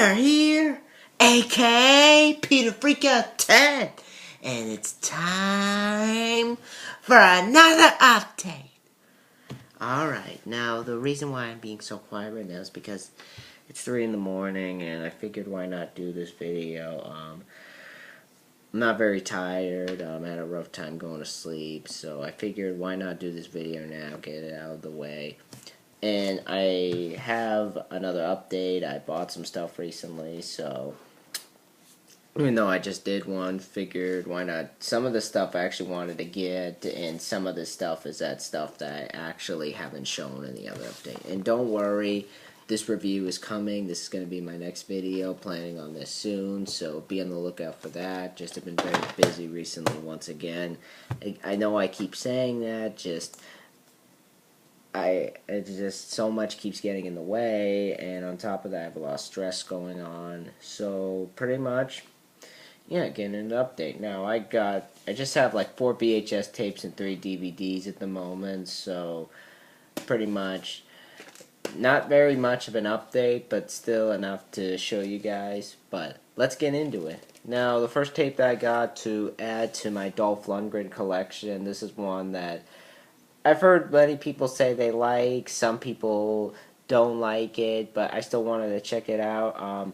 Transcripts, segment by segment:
Peter here, aka Peter Freaker 10, and it's time for another update. Alright, now the reason why I'm being so quiet right now is because it's 3 in the morning and I figured why not do this video. I'm not very tired, I had a rough time going to sleep, so I figured why not do this video now, get it out of the way. And I have another update. I bought some stuff recently, so even though I just did one, figured why not. Some of the stuff I actually wanted to get, and some of the stuff is that stuff that I actually haven't shown in the other update. And don't worry, this review is coming. This is going to be my next video, planning on this soon, so be on the lookout for that. Just have been very busy recently once again. I know I keep saying that, it just so much keeps getting in the way, and on top of that I have a lot of stress going on, so pretty much, yeah, getting an update. Now I just have like 4 VHS tapes and 3 DVDs at the moment, so pretty much not very much of an update, but still enough to show you guys. But let's get into it. Now the first tape that I got to add to my Dolph Lundgren collection, this is one that I've heard many people say they like, some people don't like it, but I still wanted to check it out.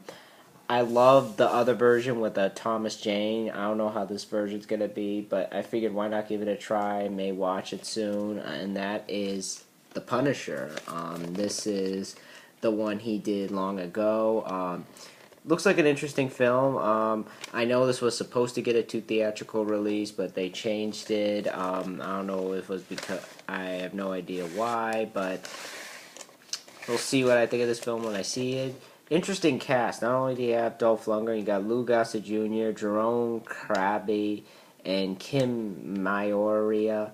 I love the other version with Thomas Jane. I don't know how this version's going to be, but I figured why not give it a try. I may watch it soon, and that is The Punisher. This is the one he did long ago. Looks like an interesting film. I know this was supposed to get a 2 theatrical release, but they changed it. I don't know if it was because I have no idea why, but we'll see what I think of this film when I see it. Interesting cast. Not only do you have Dolph Lundgren, you got Lou Gossett Jr., Jerome Krabbe, and Kim Maioria.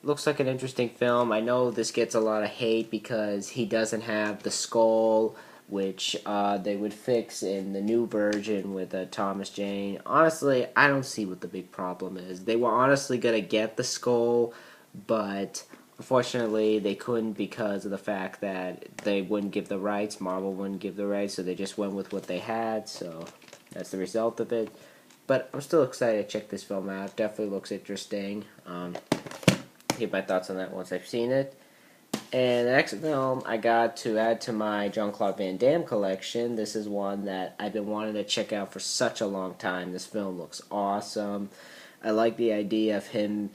Looks like an interesting film. I know this gets a lot of hate because he doesn't have the skull, which they would fix in the new version with Thomas Jane. Honestly, I don't see what the big problem is. They were honestly going to get the skull, but unfortunately they couldn't because of the fact that they wouldn't give the rights. Marvel wouldn't give the rights, so they just went with what they had, so that's the result of it. But I'm still excited to check this film out. Definitely looks interesting. Get my thoughts on that once I've seen it. And the next film I got to add to my Jean-Claude Van Damme collection. This is one that I've been wanting to check out for such a long time. This film looks awesome. I like the idea of him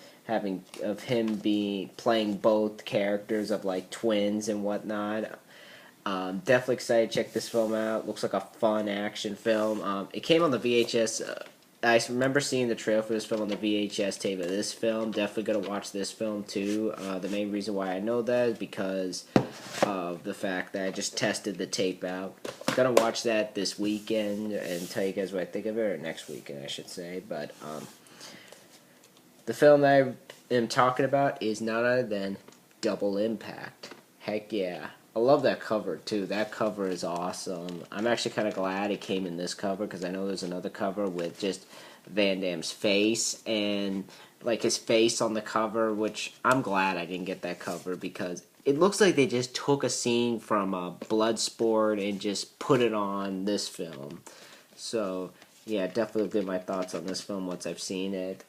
playing both characters of like twins and whatnot. Definitely excited to check this film out. Looks like a fun action film. It came on the VHS. I remember seeing the trailer for this film on the VHS tape of this film. Definitely going to watch this film too. The main reason why I know that is because of the fact that I just tested the tape out. Going to watch that this weekend and tell you guys what I think of it, or next weekend I should say. But the film that I am talking about is none other than Double Impact. Heck yeah. I love that cover too. That cover is awesome. I'm actually kind of glad it came in this cover because I know there's another cover with just Van Damme's face and like his face on the cover, which I'm glad I didn't get that cover because it looks like they just took a scene from Bloodsport and just put it on this film. So yeah, definitely give my thoughts on this film once I've seen it.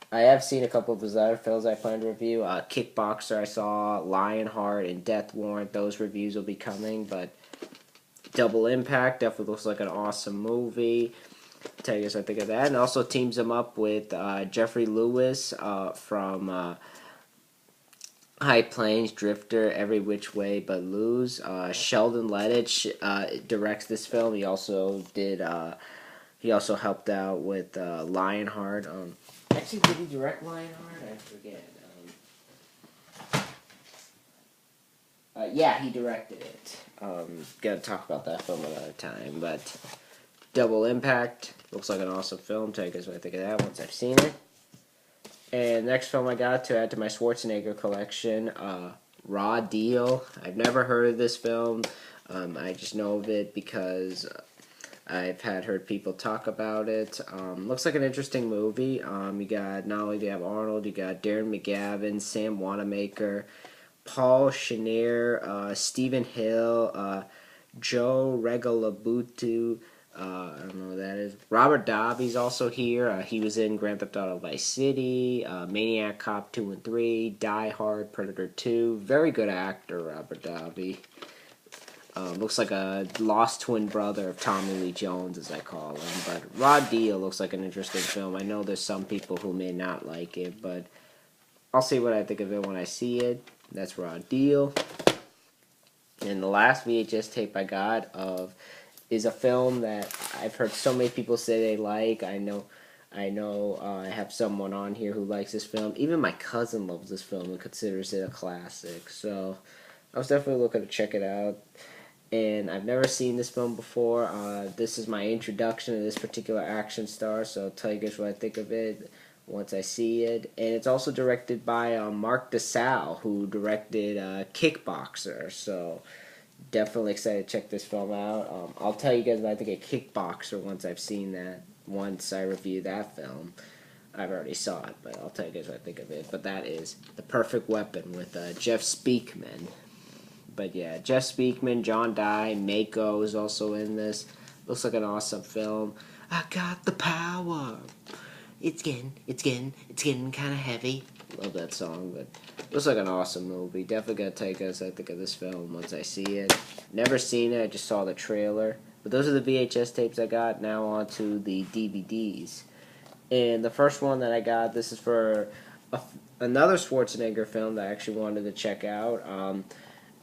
I have seen a couple of his other films I plan to review. Kickboxer I saw, Lionheart, and Death Warrant. Those reviews will be coming, but Double Impact definitely looks like an awesome movie. Tell you guys what I think of that. And also teams him up with Jeffrey Lewis from High Plains, Drifter, Every Which Way But Lose. Sheldon Lettich directs this film. He also helped out with Lionheart. Actually, did he direct Lionheart? I forget. Yeah, he directed it. Gotta talk about that film another time. But Double Impact looks like an awesome film. Tell you guys what I think of that once I've seen it. And next film I got to add to my Schwarzenegger collection, Raw Deal. I've never heard of this film. I just know of it because I've heard people talk about it. Looks like an interesting movie. You got, not only do you have Arnold, you got Darren McGavin, Sam Wanamaker, Paul Chenier, Stephen Hill, Joe Regalabutu. I don't know who that is. Robert Davi's also here. He was in Grand Theft Auto Vice City, Maniac Cop 2 and 3, Die Hard, Predator 2. Very good actor, Robert Davi. Looks like a lost twin brother of Tommy Lee Jones, as I call him. But Raw Deal looks like an interesting film. I know there's some people who may not like it, but I'll see what I think of it when I see it. That's Raw Deal. And the last VHS tape I got of is a film that I've heard so many people say they like. I have someone on here who likes this film. Even my cousin loves this film and considers it a classic. So I was definitely looking to check it out. And I've never seen this film before. This is my introduction to this particular action star, so I'll tell you guys what I think of it once I see it. And it's also directed by Mark DeSalle, who directed Kickboxer. So definitely excited to check this film out. I'll tell you guys what I think of Kickboxer once I've seen that. Once I review that film. I've already saw it, but I'll tell you guys what I think of it. But that is The Perfect Weapon with Jeff Speakman. But yeah, Jeff Speakman, John Dye, Mako is also in this. Looks like an awesome film. I got the power. It's getting kind of heavy. Love that song, but looks like an awesome movie. Definitely gonna take us, I think, of this film once I see it. Never seen it, I just saw the trailer. But those are the VHS tapes I got. Now on to the DVDs. And the first one that I got, this is for another Schwarzenegger film that I actually wanted to check out.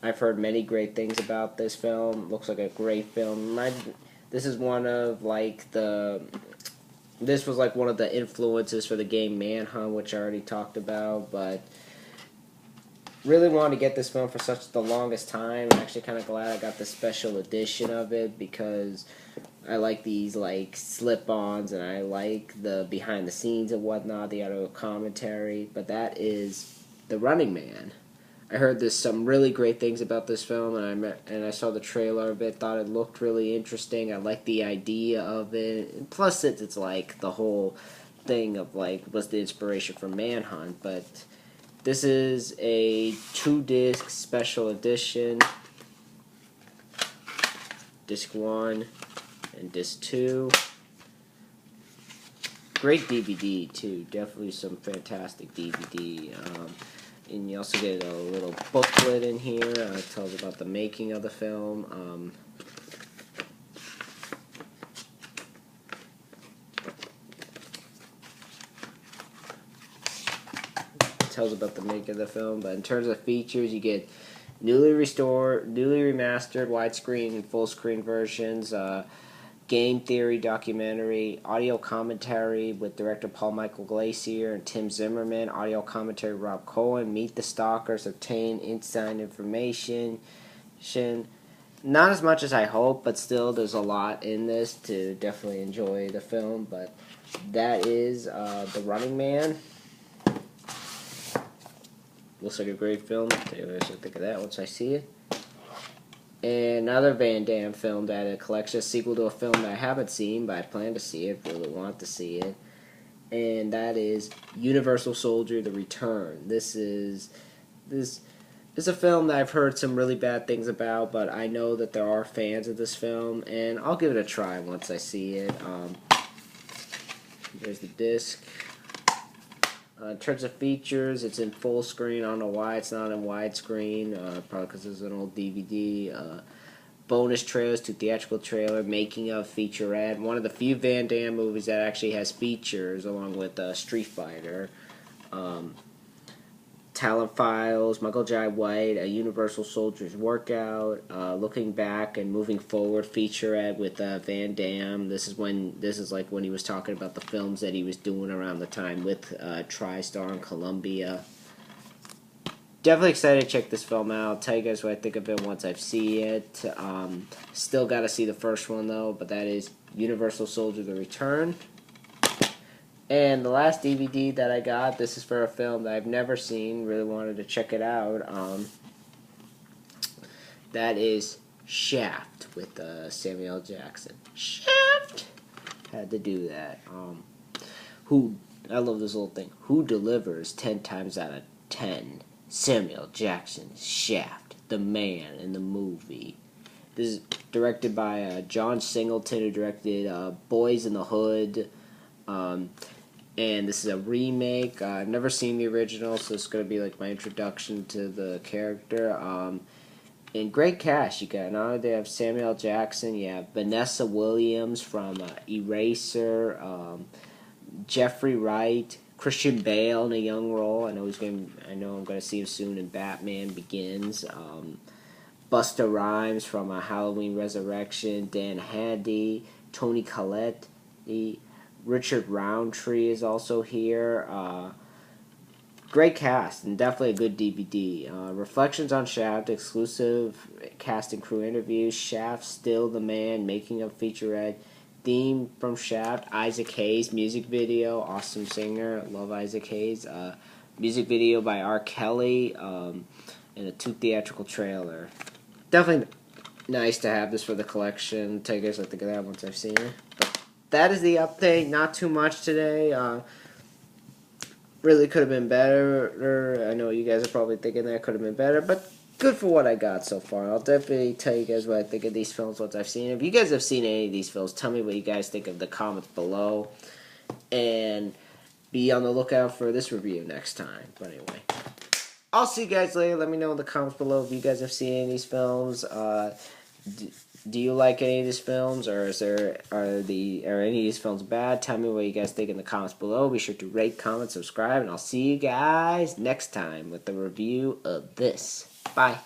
I've heard many great things about this film. Looks like a great film. This is one of this was like one of the influences for the game Manhunt, which I already talked about, but really wanted to get this film for such the longest time. I'm actually kind of glad I got the special edition of it because I like these like slip-ons and I like the behind the scenes and whatnot, the audio commentary. But that is The Running Man. I heard there's some really great things about this film, and I saw the trailer of it. Thought it looked really interesting. I liked the idea of it. And plus, it's like the whole thing of like was the inspiration for Manhunt. But this is a 2-disc special edition. Disc 1 and Disc 2. Great DVD too. Definitely some fantastic DVD. And you also get a little booklet in here. It tells about the making of the film. It tells about the making of the film. But in terms of features, you get newly restored, newly remastered widescreen and full screen versions. Game theory documentary, audio commentary with director Paul Michael Glacier and Tim Zimmerman, audio commentary Rob Cohen, Meet the Stalkers, obtain inside information. Not as much as I hope, but still there's a lot in this to definitely enjoy the film. But that is The Running Man. Looks like a great film. I'll tell you what I should think of that once I see it. And another Van Damme film that I collection, a sequel to a film that I haven't seen, but I plan to see it, really want to see it. And that is Universal Soldier: The Return. This is a film that I've heard some really bad things about, but I know that there are fans of this film, and I'll give it a try once I see it. There's the disc. In terms of features, it's in full screen. I don't know why it's not in widescreen. Probably because it's an old DVD. Bonus trailers to theatrical trailer, making of, featurette. One of the few Van Damme movies that actually has features, along with Street Fighter. Talent Files, Michael Jai White, A Universal Soldier's Workout, Looking Back and Moving Forward featurette with Van Damme. This is like when he was talking about the films that he was doing around the time with TriStar and Columbia. Definitely excited to check this film out. I'll tell you guys what I think of it once I see it. Still got to see the first one though, but that is Universal Soldier: The Return. And the last DVD that I got, this is for a film that I've never seen, really wanted to check it out. That is Shaft with Samuel L. Jackson. Shaft! Had to do that. I love this little thing. Who delivers 10 times out of 10? Samuel Jackson's Shaft, the man in the movie. This is directed by John Singleton, who directed Boys in the Hood. And this is a remake. I've never seen the original, so it's going to be like my introduction to the character. And great cast. You got they have Samuel L. Jackson. You have Vanessa Williams from Eraser. Jeffrey Wright, Christian Bale in a young role. I know I'm going to see him soon in Batman Begins. Busta Rhymes from Halloween Resurrection. Dan Handy, Tony Collette, Richard Roundtree is also here. Great cast and definitely a good DVD. Reflections on Shaft, exclusive cast and crew interviews. Shaft, Still the Man, making of featurette. Theme from Shaft, Isaac Hayes, music video, awesome singer, love Isaac Hayes. Music video by R. Kelly, and a 2 theatrical trailer. Definitely nice to have this for the collection. Tell you guys what I think of that once I've seen it. But that is the update. Not too much today. Really could have been better. I know you guys are probably thinking that could have been better, but good for what I got so far. I'll definitely tell you guys what I think of these films once I've seen them. If you guys have seen any of these films, tell me what you guys think of the comments below. And be on the lookout for this review next time. But anyway, I'll see you guys later. Let me know in the comments below if you guys have seen any of these films. Do you like any of these films, or are any of these films bad? Tell me what you guys think in the comments below. Be sure to rate, comment, subscribe, and I'll see you guys next time with the review of this. Bye.